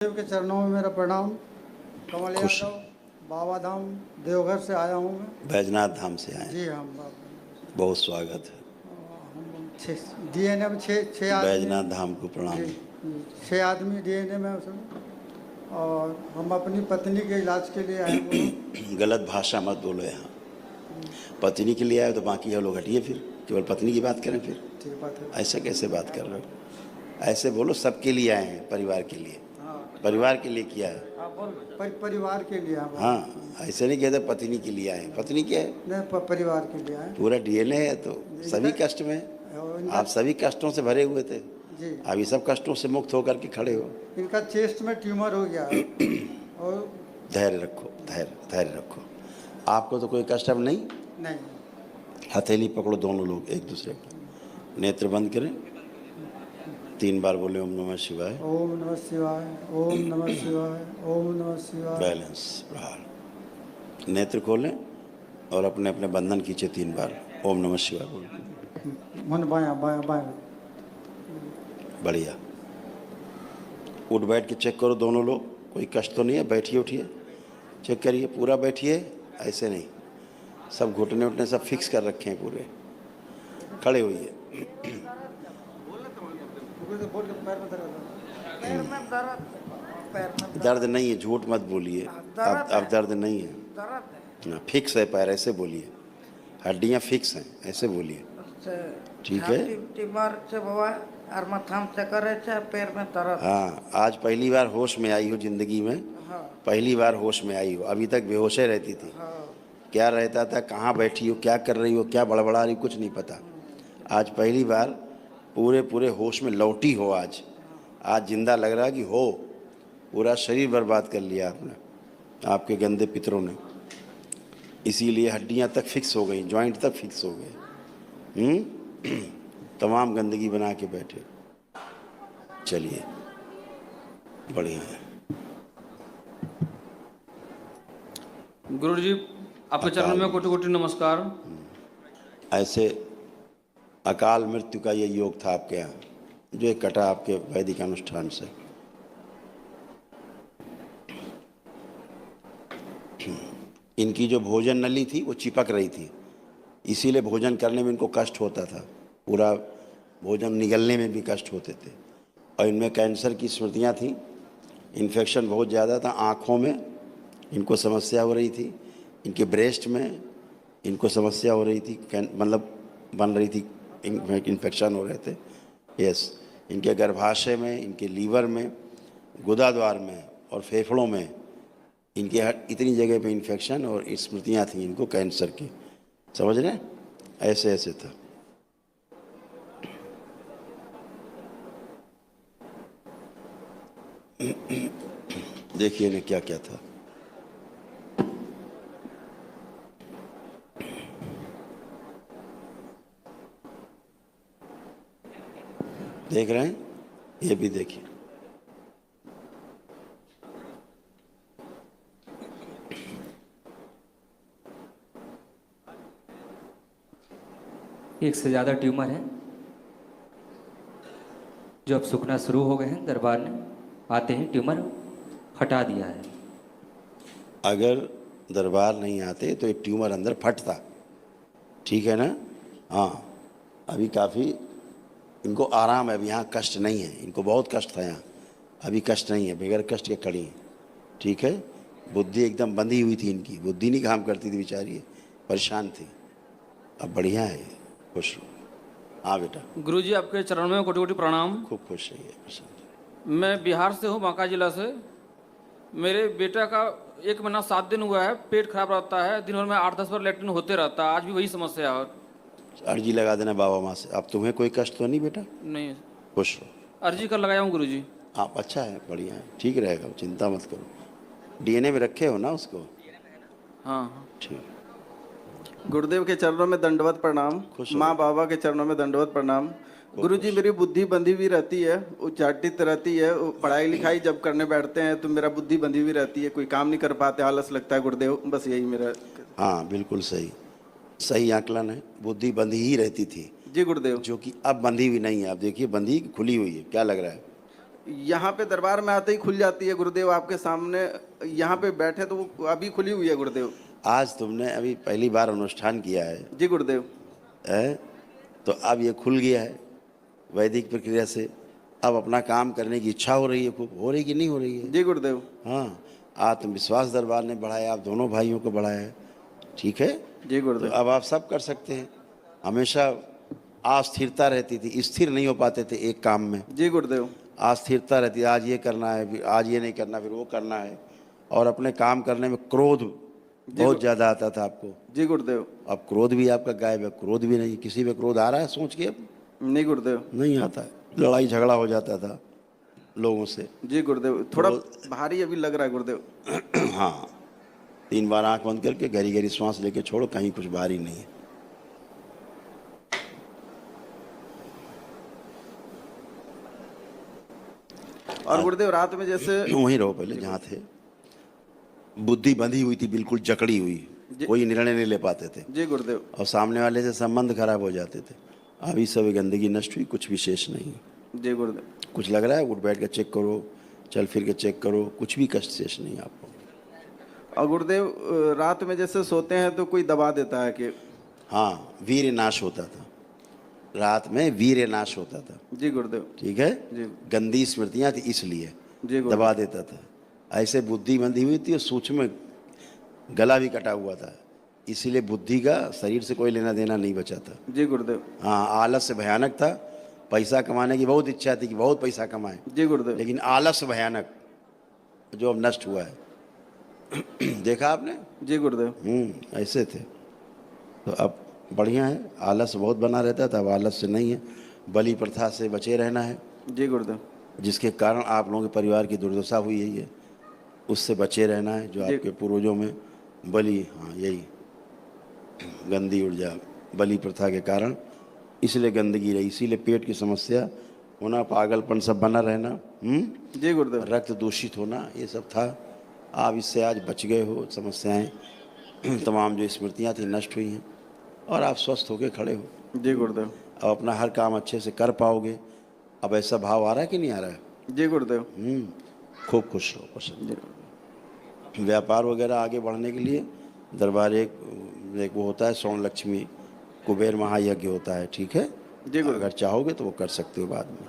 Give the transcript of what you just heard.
देव के चरणों में मेरा प्रणाम। कमल खुश यादव, बाबा धाम देवघर से आया हूँ मैं। बैजनाथ धाम से आए। जी हम बहुत स्वागत है। हम डीएनए में छः आदमी बैजनाथ हैं। धाम को प्रणाम। जी 6 आदमी डीएनए में उसमें, और हम अपनी पत्नी के इलाज के लिए आए हैं। गलत भाषा मत बोलो यहाँ। पत्नी के लिए आए तो बाकी ये लोग हटिए, फिर केवल पत्नी की बात करें। फिर ठीक बात है। ऐसे कैसे बात कर रहे हो? ऐसे बोलो सबके लिए आए हैं, परिवार के लिए। परिवार के लिए किया है। परिवार के लिए हम हाँ, ऐसे नहीं कहते पत्नी के लिए आए। पत्नी क्या है? नहीं, परिवार के लिए आए। पूरा डीएनए है तो सभी कष्ट में। आप सभी कष्टों से भरे हुए थे, जी आप ये सब कष्टों से मुक्त होकर के खड़े हो। इनका चेस्ट में ट्यूमर हो गया है। और धैर्य रखो, धैर्य रखो। आपको तो कोई कष्ट अब नहीं। नहीं, हथेली पकड़ो दोनों लोग एक दूसरे को, नेत्र बंद करें, 3 बार बोले ओम नमः शिवाय। ओम नमः शिवाय, ओम नमः शिवाय, ओम नमः शिवाय। बैलेंस प्रहार। नेत्र खोलें और अपने अपने बंधन खींचे 3 बार ओम नमः शिवाय बोल। मन बाया बाया बाया। बढ़िया। उठ बैठ के चेक करो दोनों लोग, कोई कष्ट तो नहीं है। बैठिए, उठिए, चेक करिए, पूरा बैठिए। ऐसे नहीं, सब घुटने उठने सब फिक्स कर रखे हैं पूरे। खड़े होइए। दर्द नहीं है, झूठ मत बोलिए। अब दर्द नहीं है, फिक्स है पैर, ऐसे बोलिए। हड्डियां फिक्स हैं, ऐसे बोलिए। ठीक है। हाँ, आज पहली बार होश में आई हो जिंदगी में। पहली बार होश में आई हो। अभी तक बेहोशे रहती थी। क्या रहता था, कहाँ बैठी हो, क्या कर रही हो, क्या बड़बड़ा रही, कुछ नहीं पता। आज पहली बार पूरे होश में लौटी हो। आज जिंदा लग रहा कि हो। पूरा शरीर बर्बाद कर लिया आपने, आपके गंदे पितरों ने। इसीलिए हड्डियां तक फिक्स हो गई, जॉइंट तक फिक्स हो गए। तमाम गंदगी बना के बैठे। चलिए, बढ़िया है। गुरु जी, आपके चरणों में कोटि कोटि नमस्कार। ऐसे अकाल मृत्यु का ये योग था आपके यहाँ, जो एक कटा आपके वैदिक अनुष्ठान से। इनकी जो भोजन नली थी वो चिपक रही थी, इसीलिए भोजन करने में इनको कष्ट होता था। पूरा भोजन निगलने में भी कष्ट होते थे। और इनमें कैंसर की स्मृतियाँ थीं, इन्फेक्शन बहुत ज़्यादा था। आँखों में इनको समस्या हो रही थी, इनके ब्रेस्ट में इनको समस्या हो रही थी, मतलब बन रही थी, इन्फेक्शन हो रहे थे। यस, इनके गर्भाशय में, इनके लीवर में, गुदाद्वार में और फेफड़ों में, इनके इतनी जगह पे इन्फेक्शन और स्मृतियाँ थी इनको कैंसर की। समझ रहे हैं? ऐसे ऐसे था। देखिए इन्हें क्या क्या था। देख रहे हैं? ये भी देखिए। एक से ज़्यादा ट्यूमर है जो अब सूखना शुरू हो गए हैं। दरबार ने आते ही ट्यूमर हटा दिया है। अगर दरबार नहीं आते तो एक ट्यूमर अंदर फटता। ठीक है ना? हाँ, अभी काफ़ी इनको आराम है। अभी यहाँ कष्ट नहीं है। इनको बहुत कष्ट था यहाँ, अभी कष्ट नहीं है। बगैर कष्ट के खड़ी हैं। ठीक है? बुद्धि एकदम बंधी हुई थी इनकी, बुद्धि नहीं काम करती थी बेचारी, परेशान थी। अब बढ़िया है, खुश हो। हाँ बेटा। गुरु जी, आपके चरणों में कोटि कोटि प्रणाम। खूब खुश रहिए, प्रसन्न। मैं बिहार से हूँ, बांका जिला से। मेरे बेटा का 1 महीना 7 दिन हुआ है। पेट खराब रहता है, दिन भर में 8-10 बार लैट्रिन होते रहता है। आज भी वही समस्या है। अर्जी लगा देना बाबा माँ से। अब तुम्हें कोई कष्ट तो नहीं बेटा? नहीं, खुश हो। अर्जी कर लगाया हूँ गुरु जी। आप अच्छा है, बढ़िया है, ठीक रहेगा, चिंता मत करो। डीएनए में रखे हो ना उसको? हाँ। ठीक। गुरुदेव के चरणों में दंडवत प्रणाम। खुश हो। माँ बाबा के चरणों में दंडवत प्रणाम। गुरु जी, मेरी बुद्धि बंधी हुई रहती है, उच्चाटित रहती है। पढ़ाई लिखाई जब करने बैठते हैं तो मेरा बुद्धि बंधी हुई रहती है, कोई काम नहीं कर पाते, आलस लगता है गुरुदेव। बस यही मेरा। हाँ, बिल्कुल सही, सही आकलन है। बुद्धि बंधी ही रहती थी जी गुरुदेव। जो कि अब बंधी हुई नहीं है। अब देखिए बंधी खुली हुई है। क्या लग रहा है? यहाँ पे दरबार में आते ही खुल जाती है गुरुदेव आपके सामने, यहाँ पे बैठे तो वो अभी खुली हुई है गुरुदेव। आज तुमने अभी पहली बार अनुष्ठान किया है, जी गुरुदेव। तो अब ये खुल गया है वैदिक प्रक्रिया से। अब अपना काम करने की इच्छा हो रही है, खूब हो रही कि नहीं हो रही है? जी गुरुदेव। हाँ, आत्मविश्वास दरबार ने बढ़ाया, आप दोनों भाइयों को बढ़ाया है, ठीक है। जी तो गुरुदेव। अब आप सब कर सकते हैं। हमेशा अस्थिरता रहती थी, स्थिर नहीं हो पाते थे एक काम में। जी गुरुदेव। अस्थिरता रहती है, आज ये करना है, फिर आज ये नहीं करना, फिर वो करना है, और अपने काम करने में क्रोध बहुत ज़्यादा आता था आपको। जी गुरुदेव। अब क्रोध भी आपका गायब है, क्रोध भी नहीं। किसी पे क्रोध आ रहा है सोच के? अब नहीं गुरुदेव। नहीं आता है। लड़ाई झगड़ा हो जाता था लोगों से। जी गुरुदेव। थोड़ा भारी अभी लग रहा है गुरुदेव। हाँ, 3 बार आंख बंद करके गहरी गहरी सांस लेके छोड़ो, कहीं कुछ भारी नहीं है। और गुरुदेव रात में जैसे वहीं रहो पहले जहाँ थे। बुद्धि बंधी हुई थी, बिल्कुल जकड़ी हुई, कोई निर्णय नहीं ले पाते थे, जी गुरुदेव। और सामने वाले से संबंध खराब हो जाते थे। अभी सब गंदगी नष्ट हुई, कुछ विशेष नहीं। जी गुरुदेव। कुछ लग रहा है, उठ बैठ के चेक करो, चल फिर के चेक करो, कुछ भी कष्ट शेष नहीं आपको। और गुरुदेव रात में जैसे सोते हैं तो कोई दबा देता है कि? हाँ, वीर्य नाश होता था, रात में वीर्य नाश होता था। जी गुरुदेव। ठीक है, जी। गंदी स्मृतियाँ थी इसलिए जी गुरुदेव। दबा देता था। ऐसे बुद्धि बंधी हुई थी और सूक्ष्म गला भी कटा हुआ था, इसीलिए बुद्धि का शरीर से कोई लेना देना नहीं बचा था। जी गुरुदेव। हाँ, आलस्य भयानक था। पैसा कमाने की बहुत इच्छा थी कि बहुत पैसा कमाए, जी गुरुदेव। लेकिन आलस्य भयानक जो अब नष्ट हुआ है। देखा आपने? जी गुरुदेव। ऐसे थे। तो अब बढ़िया है, आलस बहुत बना रहता था, अब आलस से नहीं है। बलि प्रथा से बचे रहना है, जी गुरुदेव। जिसके कारण आप लोगों के परिवार की दुर्दशा हुई है, ये उससे बचे रहना है। जो आपके पूर्वजों में बलि, हाँ यही गंदी ऊर्जा, बलि प्रथा के कारण इसलिए गंदगी रही, इसीलिए पेट की समस्या होना, पागलपन सब बना रहना, जी गुरुदेव। रक्त दूषित होना, ये सब था। आप इससे आज बच गए हो। समस्याएं तमाम जो स्मृतियां थी नष्ट हुई हैं, और आप स्वस्थ होकर खड़े हो। जी गुरुदेव। अब अपना हर काम अच्छे से कर पाओगे। अब ऐसा भाव आ रहा है कि नहीं आ रहा है? जी गुरुदेव। खूब खुश रहो, पसंद। व्यापार वगैरह आगे बढ़ने के लिए दरबार एक वो होता है, स्वर्ण लक्ष्मी कुबेर महायज्ञ होता है, ठीक है। जी गुरुदेव। अगर चाहोगे तो वो कर सकते हो बाद में।